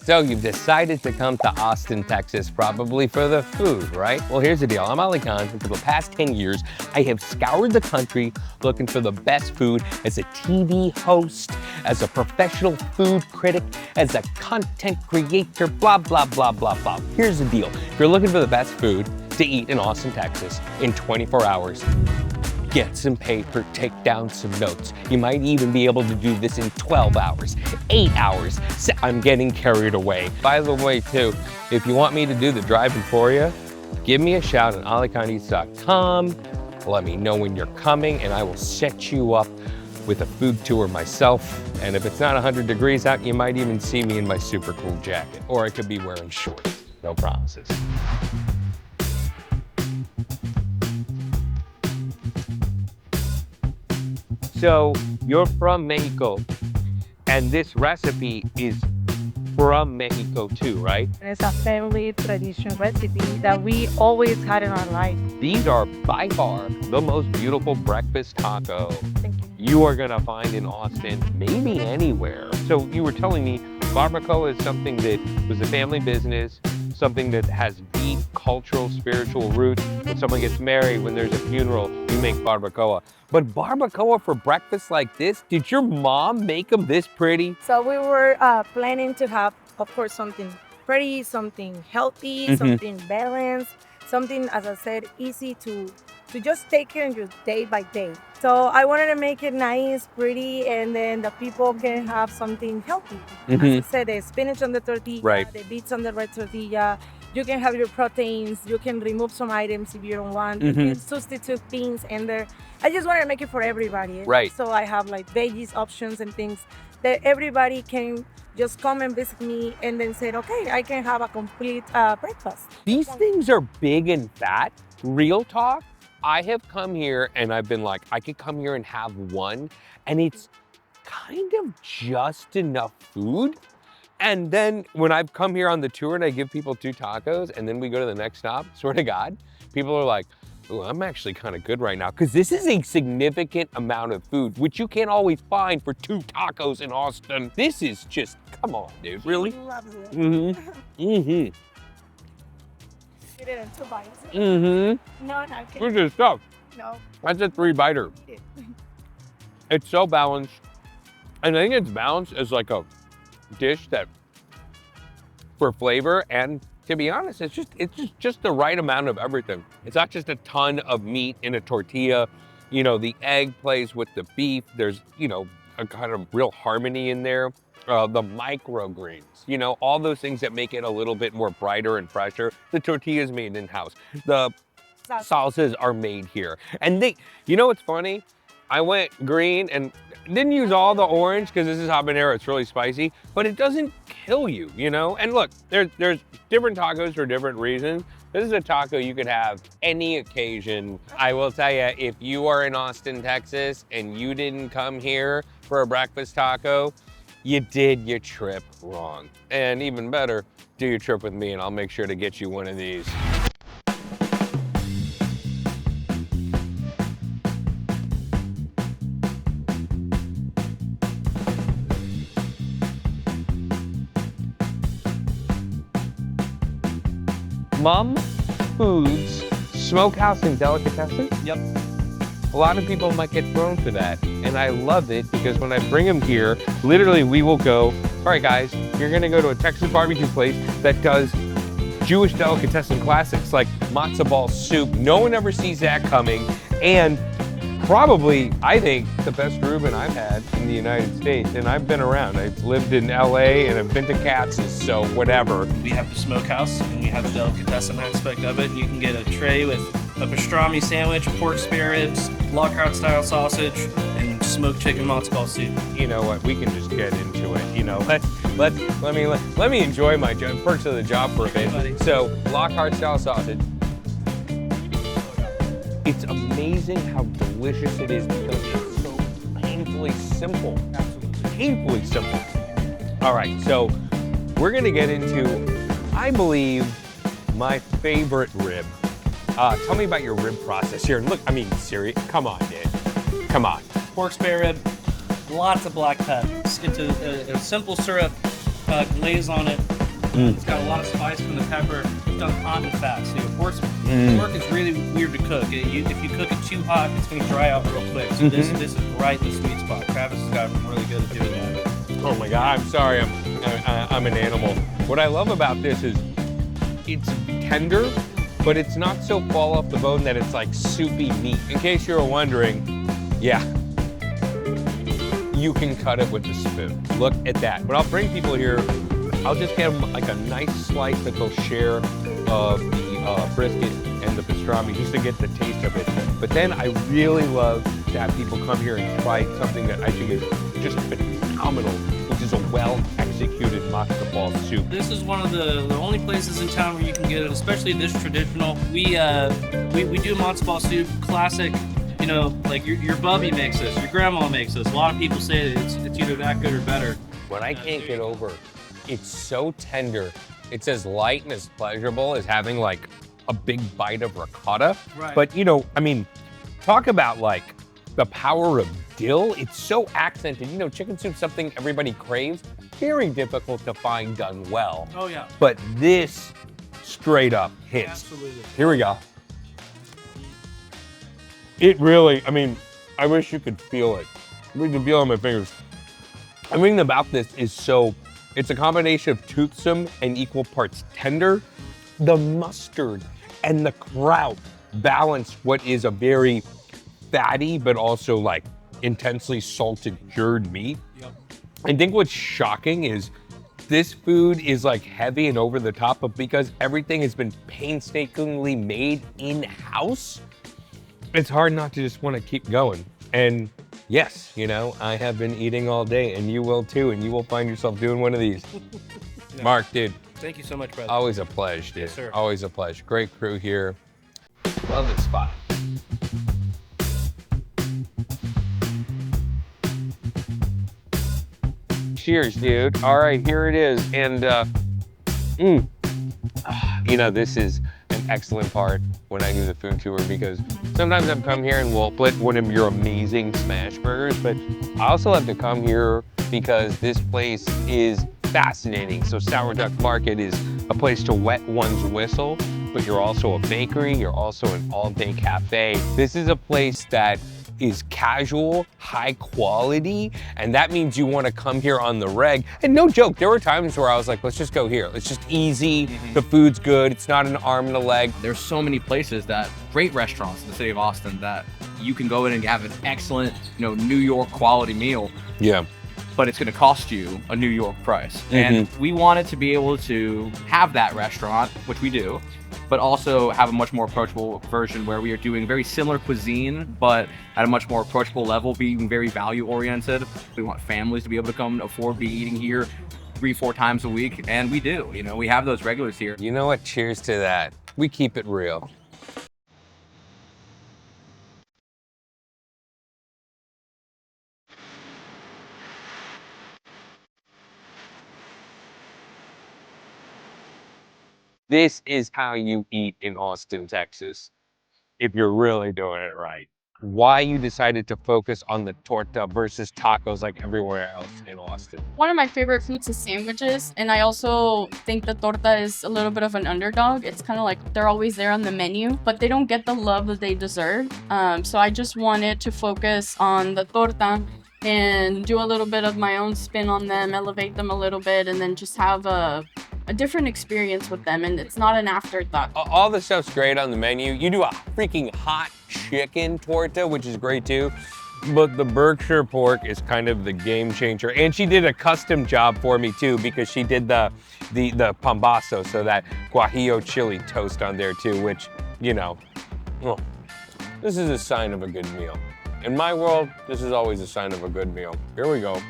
So you've decided to come to Austin, Texas, probably for the food, right? Well, here's the deal. I'm Ali Khan, and for the past 10 years, I have scoured the country looking for the best food as a TV host, as a professional food critic, as a content creator, blah, blah, blah, blah, blah. Here's the deal. If you're looking for the best food to eat in Austin, Texas, in 24 hours, get some paper, take down some notes. You might even be able to do this in 12 hours, 8 hours. I'm getting carried away. By the way, too, if you want me to do the driving for you, give me a shout on alicandis.com. Let me know when you're coming, and I will set you up with a food tour myself. And if it's not 100 degrees out, you might even see me in my super cool jacket, or I could be wearing shorts. No promises. So you're from Mexico, and this recipe is from Mexico too, right? It's a family tradition recipe that we always had in our life. These are by far the most beautiful breakfast taco Thank you. you are gonna find in Austin, maybe anywhere. So you were telling me barbacoa is something that was a family business, something that has deep cultural, spiritual roots. When someone gets married, when there's a funeral, you make barbacoa. But barbacoa for breakfast like this, did your mom make them this pretty? So we were planning to have, of course, something pretty, something healthy, something balanced, something, as I said, easy to just take care of your day by day. So I wanted to make it nice, pretty, and then the people can have something healthy. As I said, the spinach on the tortilla, Right. the beets on the red tortilla. You can have your proteins. You can remove some items if you don't want. You can substitute beans in there. I just wanted to make it for everybody. Right. So I have like veggies options and things that everybody can just come and visit me and then say, okay, I can have a complete breakfast. These things are big and fat. Real talk. I have come here and I've been like, I could come here and have one, and it's kind of just enough food. And then when I've come here on the tour and I give people 2 tacos and then we go to the next stop, swear to God, people are like, oh, I'm actually kind of good right now. Because this is a significant amount of food, which you can't always find for 2 tacos in Austin. This is just, come on, dude, really? Loves it. Eat Get it in 2 bites. No, No, Look at this stuff. no. That's a 3-biter. It's so balanced. And I think it's balanced as like a dish that for flavor, and to be honest, it's just the right amount of everything. It's not just a ton of meat in a tortilla. You know, the egg plays with the beef. There's, you know, a kind of real harmony in there. The microgreens, you know, all those things that make it a little bit more brighter and fresher. The tortilla's made in-house. The salsas are made here. And they, you know what's funny? I went green and didn't use all the orange because this is habanero, it's really spicy, but it doesn't kill you, you know? And look, there's different tacos for different reasons. This is a taco you could have any occasion. I will tell you, if you are in Austin, Texas, and you didn't come here for a breakfast taco, you did your trip wrong. And even better, do your trip with me and I'll make sure to get you one of these. Mom Foods Smokehouse and Delicatessen? Yep. A lot of people might get thrown for that, and I love it because when I bring them here, literally we will go, all right guys, you're gonna go to a Texas barbecue place that does Jewish delicatessen classics like matzo ball soup. No one ever sees that coming, and probably, I think, the best Reuben I've had in the United States, and I've been around. I've lived in LA and I've been to Katz's, so whatever. We have the smokehouse and we have the delicatessen aspect of it. You can get a tray with a pastrami sandwich, pork spare ribs, Lockhart style sausage, and smoked chicken matzo ball soup. You know what? We can just get into it. You know, let me enjoy my perks of the job for a bit. Buddy. So, Lockhart style sausage. It's amazing how delicious it is because it's so painfully simple. Absolutely. Painfully simple. All right, so we're gonna get into, I believe, my favorite rib. Tell me about your rib process here. Look, I mean, serious, come on, dude. Come on. Pork spare rib, lots of black pepper. It's a simple syrup glaze on it. It's got a lot of spice from the pepper. It's done hot and fast. So pork is really weird to cook. If you cook it too hot, it's going to dry out real quick. So this is right in the sweet spot. Travis has gotten really good at doing that. Oh my God, I'm sorry, I'm an animal. What I love about this is it's tender, but it's not so fall off the bone that it's like soupy meat. In case you were wondering, yeah, you can cut it with a spoon. Look at that. But I'll bring people here, I'll just get them like a nice slice that they'll share of the brisket and the pastrami just to get the taste of it. But then I really love to have people come here and try something that I think is just phenomenal, which is a well-executed matzo ball soup. This is one of the only places in town where you can get it, especially this traditional. We do matzo ball soup, classic. You know, like your bubby makes this, your grandma makes this. A lot of people say that it's either that good or better. What I can't get over, it's so tender. It's as light and as pleasurable as having like a big bite of ricotta. Right. But you know, I mean, talk about like the power of dill. It's so accented. You know, chicken soup's something everybody craves. Very difficult to find done well. Oh yeah. But this straight up hits. Absolutely. Here we go. It really, I mean, I wish you could feel it. We can feel it on my fingers. Everything about this is so, it's a combination of toothsome and equal parts tender. The mustard and the kraut balance what is a very fatty, but also like intensely salted cured meat. Yep. I think what's shocking is this food is like heavy and over the top, but because everything has been painstakingly made in-house, it's hard not to just want to keep going. And yes, you know, I have been eating all day and you will too, and you will find yourself doing one of these. Yeah. Mark, dude. Thank you so much, brother. Always a pleasure, dude. Yes, sir. Always a pleasure. Great crew here. Love this spot. Cheers, dude. All right, here it is. And, you know, this is an excellent part when I do the food tour because sometimes I've come here and we'll split one of your amazing smash burgers, but I also love to come here because this place is fascinating. So Sour Duck Market is a place to wet one's whistle, but you're also a bakery, you're also an all-day cafe. This is a place that is casual, high quality, and that means you want to come here on the reg. And no joke, there were times where I was like, let's just go here. It's just easy, the food's good, it's not an arm and a leg. There's so many places that, great restaurants in the city of Austin that you can go in and have an excellent, you know, New York quality meal. Yeah. But it's gonna cost you a New York price. And we wanted to be able to have that restaurant, which we do, but also have a much more approachable version where we are doing very similar cuisine, but at a much more approachable level, being very value oriented. We want families to be able to come afford to be eating here 3-4 times a week, and we do. You know, we have those regulars here. You know what? Cheers to that. We keep it real. This is how you eat in Austin, Texas, if you're really doing it right. Why you decided to focus on the torta versus tacos like everywhere else in Austin? One of my favorite foods is sandwiches, and I also think the torta is a little bit of an underdog. It's kind of like they're always there on the menu, but they don't get the love that they deserve. So I just wanted to focus on the torta and do a little bit of my own spin on them, elevate them a little bit, and then just have a different experience with them, and it's not an afterthought. All the stuff's great on the menu. You do a freaking hot chicken torta, which is great too. But the Berkshire pork is kind of the game changer. And she did a custom job for me too, because she did the pambazo, so that guajillo chili toast on there too, which, you know, well, this is a sign of a good meal. In my world, this is always a sign of a good meal. Here we go.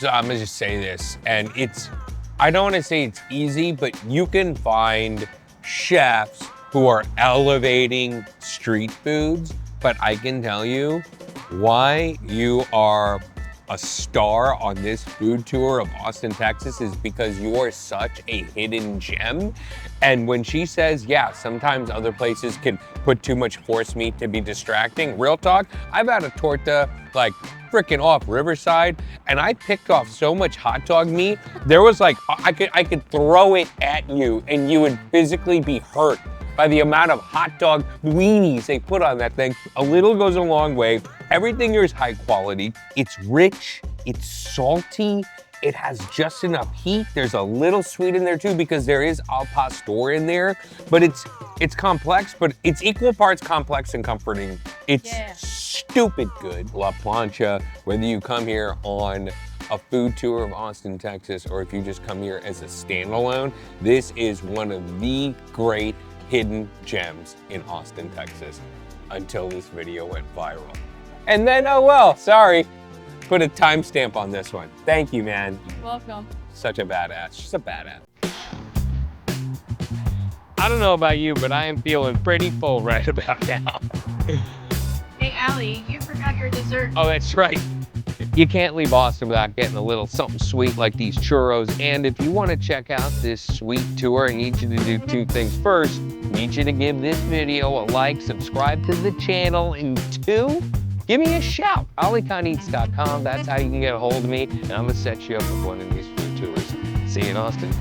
So I'm gonna just say this, and I don't wanna say it's easy, but you can find chefs who are elevating street foods, but I can tell you why you are a star on this food tour of Austin, Texas is because you are such a hidden gem. And when she says, yeah, sometimes other places can put too much horse meat to be distracting, real talk, I've had a torta like freaking off Riverside, and I picked off so much hot dog meat. There was like, I could throw it at you and you would physically be hurt by the amount of hot dog weenies they put on that thing. A little goes a long way. Everything here is high quality. It's rich, it's salty, it has just enough heat. There's a little sweet in there too because there is al pastor in there, but it's complex, but it's equal parts complex and comforting. It's stupid good. La Plancha, whether you come here on a food tour of Austin, Texas, or if you just come here as a standalone, this is one of the great hidden gems in Austin, Texas, until this video went viral. And then, oh well, sorry, put a timestamp on this one. Thank you, man. Welcome. Such a badass, just a badass. I don't know about you, but I am feeling pretty full right about now. Hey, Allie, you forgot your dessert. Oh, that's right. You can't leave Austin without getting a little something sweet like these churros. And if you want to check out this sweet tour, I need you to do two things. First, I need you to give this video a like, subscribe to the channel, and two, give me a shout. OllieConEats.com, that's how you can get a hold of me, and I'm gonna set you up with one of these food tours. See you in Austin.